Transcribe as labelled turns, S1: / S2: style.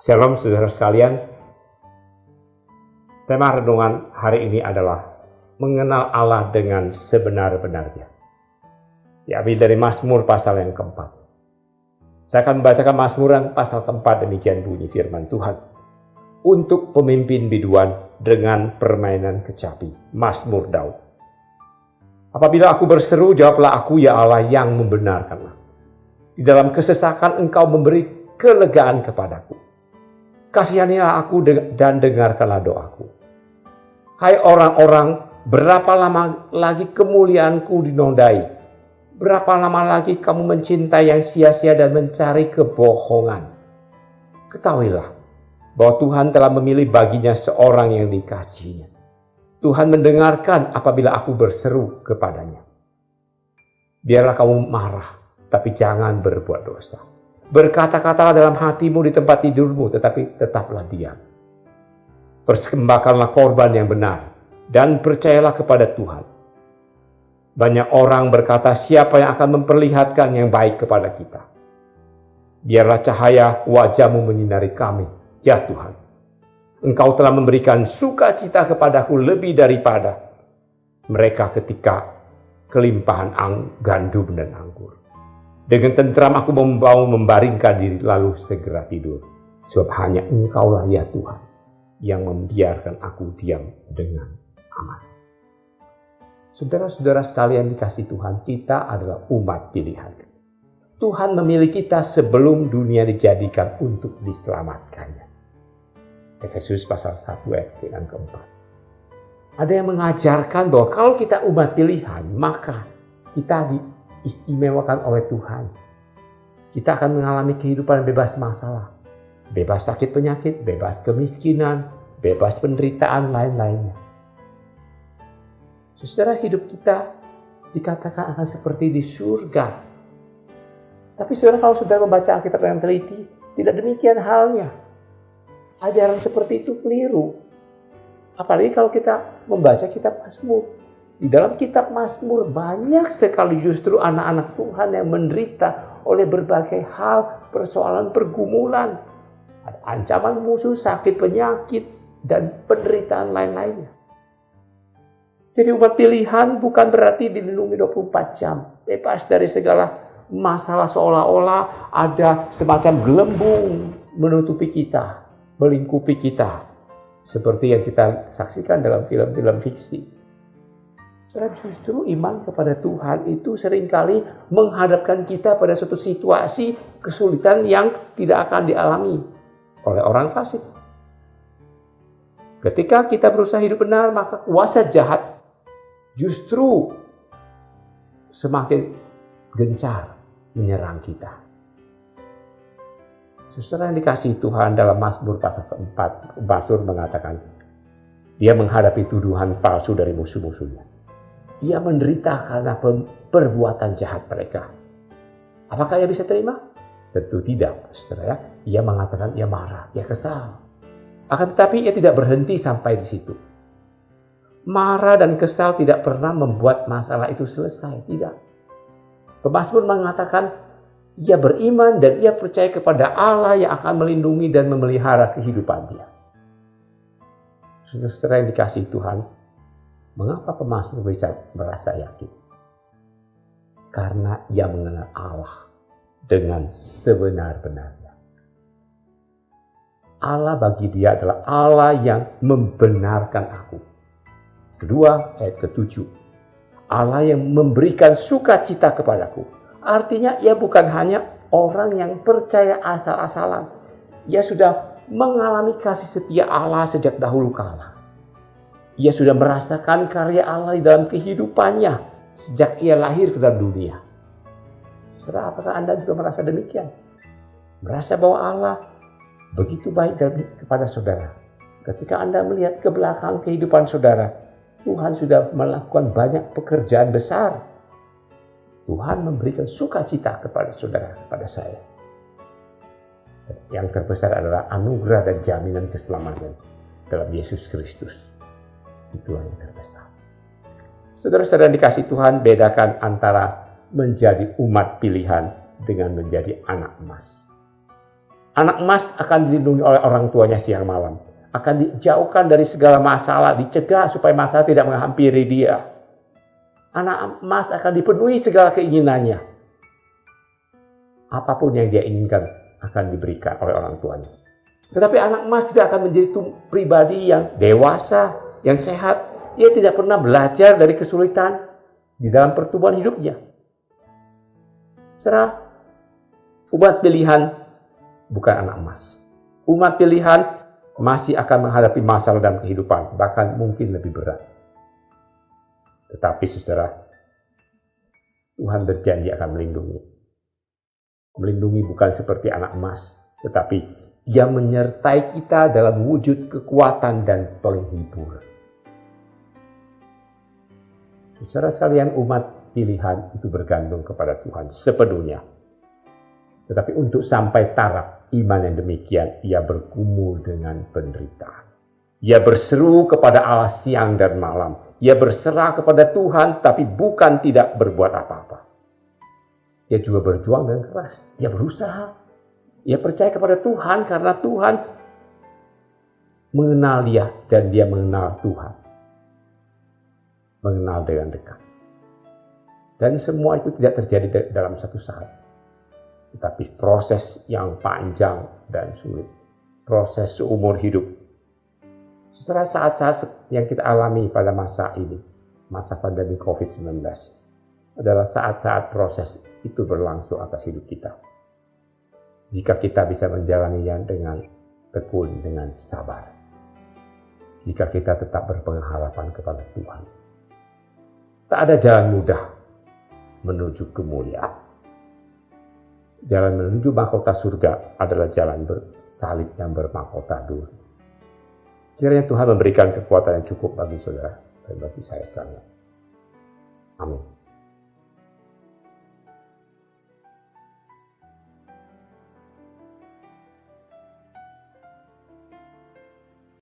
S1: Shalom saudara sekalian. Tema renungan hari ini adalah mengenal Allah dengan sebenar-benarnya. Diambil dari Mazmur pasal yang keempat. Saya akan membacakan Mazmur yang pasal keempat, demikian bunyi firman Tuhan. Untuk pemimpin biduan dengan permainan kecapi, Mazmur Daud. Apabila aku berseru, jawablah aku, ya Allah yang membenarkanlah. Di dalam kesesakan engkau memberi kelegaan kepadaku. Kasihanilah aku dan dengarkanlah doaku. Hai orang-orang, berapa lama lagi kemuliaanku dinodai? Berapa lama lagi kamu mencintai yang sia-sia dan mencari kebohongan? Ketahuilah bahwa Tuhan telah memilih baginya seorang yang dikasihinya. Tuhan mendengarkan apabila aku berseru kepadanya. Biarlah kamu marah, tapi jangan berbuat dosa. Berkata-katalah dalam hatimu di tempat tidurmu, tetapi tetaplah diam. Persembahkanlah korban yang benar, dan percayalah kepada Tuhan. Banyak orang berkata, siapa yang akan memperlihatkan yang baik kepada kita? Biarlah cahaya wajah-Mu menyinari kami, ya Tuhan. Engkau telah memberikan sukacita kepadaku lebih daripada mereka ketika kelimpahan gandum dan anggur. Dengan tentram aku mau membaringkan diri lalu segera tidur. Sebab hanya Engkaulah ya Tuhan yang membiarkan aku diam dengan aman. Saudara-saudara sekalian dikasih Tuhan, kita adalah umat pilihan. Tuhan memilih kita sebelum dunia dijadikan untuk diselamatkannya. Efesus pasal 1 ayat yang keempat. Ada yang mengajarkan bahwa kalau kita umat pilihan, maka kita diistimewakan oleh Tuhan. Kita akan mengalami kehidupan bebas masalah, bebas sakit penyakit, bebas kemiskinan, bebas penderitaan lain-lainnya. Saudara, hidup kita dikatakan akan seperti di surga. Tapi saudara, kalau saudara membaca Alkitab yang teliti, tidak demikian halnya. Ajaran seperti itu keliru. Apalagi kalau kita membaca kitab Mazmur. Di dalam kitab Mazmur banyak sekali justru anak-anak Tuhan yang menderita oleh berbagai hal, persoalan, pergumulan. Ada ancaman musuh, sakit, penyakit, dan penderitaan lain-lainnya. Jadi umat pilihan bukan berarti dilindungi 24 jam. Bebas dari segala masalah, seolah-olah ada semacam gelembung menutupi kita, melingkupi kita. Seperti yang kita saksikan dalam film-film fiksi. Saudara, justru iman kepada Tuhan itu seringkali menghadapkan kita pada suatu situasi kesulitan yang tidak akan dialami oleh orang fasik. Ketika kita berusaha hidup benar, maka kuasa jahat justru semakin gencar menyerang kita. Saudara yang dikasihi Tuhan, dalam Mazmur pasal keempat, Mazmur mengatakan, dia menghadapi tuduhan palsu dari musuh-musuhnya. Ia menderita karena perbuatan jahat mereka. Apakah ia bisa terima? Tentu tidak, saudara ya. Ia mengatakan ia marah, ia kesal. Akan tetapi ia tidak berhenti sampai di situ. Marah dan kesal tidak pernah membuat masalah itu selesai, tidak. Pemazmur mengatakan ia beriman dan ia percaya kepada Allah yang akan melindungi dan memelihara kehidupan dia. Saudara yang dikasihi Tuhan, mengapa pemazmur bisa merasa yakin? Karena ia mengenal Allah dengan sebenar-benarnya. Allah bagi dia adalah Allah yang membenarkan aku. Kedua, ayat ke-7. Allah yang memberikan sukacita kepadaku. Artinya ia bukan hanya orang yang percaya asal-asalan. Ia sudah mengalami kasih setia Allah sejak dahulu kala. Ia sudah merasakan karya Allah di dalam kehidupannya sejak ia lahir ke dalam dunia. Saudara, apakah Anda juga merasa demikian? Merasa bahwa Allah begitu baik kepada saudara. Ketika Anda melihat ke belakang kehidupan saudara, Tuhan sudah melakukan banyak pekerjaan besar. Tuhan memberikan sukacita kepada saudara, kepada saya. Yang terbesar adalah anugerah dan jaminan keselamatan dalam Yesus Kristus. Itulah yang terbesar. Saudara-saudara dikasih Tuhan, bedakan antara menjadi umat pilihan dengan menjadi anak emas. Anak emas akan dilindungi oleh orang tuanya siang malam. Akan dijauhkan dari segala masalah, dicegah supaya masalah tidak menghampiri dia. Anak emas akan dipenuhi segala keinginannya. Apapun yang dia inginkan akan diberikan oleh orang tuanya. Tetapi anak emas tidak akan menjadi pribadi yang dewasa, yang sehat. Dia tidak pernah belajar dari kesulitan di dalam pertumbuhan hidupnya. Saudara, umat pilihan bukan anak emas. Umat pilihan masih akan menghadapi masalah dalam kehidupan, bahkan mungkin lebih berat. Tetapi saudara, Tuhan berjanji akan melindungi. Melindungi bukan seperti anak emas, tetapi Dia menyertai kita dalam wujud kekuatan dan penghibur. Saudara sekalian, umat pilihan itu bergantung kepada Tuhan sepenuhnya. Tetapi untuk sampai taraf iman yang demikian, ia bergumul dengan penderitaan. Ia berseru kepada Allah siang dan malam. Ia berserah kepada Tuhan, tapi bukan tidak berbuat apa-apa. Ia juga berjuang dengan keras. Ia berusaha. Ia percaya kepada Tuhan karena Tuhan mengenal dia dan dia mengenal Tuhan. Mengenal dengan dekat. Dan semua itu tidak terjadi dalam satu saat. Tetapi proses yang panjang dan sulit. Proses seumur hidup. Setelah saat-saat yang kita alami pada masa ini, masa pandemi COVID-19, adalah saat-saat proses itu berlangsung atas hidup kita. Jika kita bisa menjalaninya dengan tekun, dengan sabar. Jika kita tetap berpengharapan kepada Tuhan. Tak ada jalan mudah menuju kemuliaan. Jalan menuju mahkota surga adalah jalan bersalib yang bermahkota duri. Kiranya Tuhan memberikan kekuatan yang cukup bagi saudara dan bagi saya sekalian. Amin.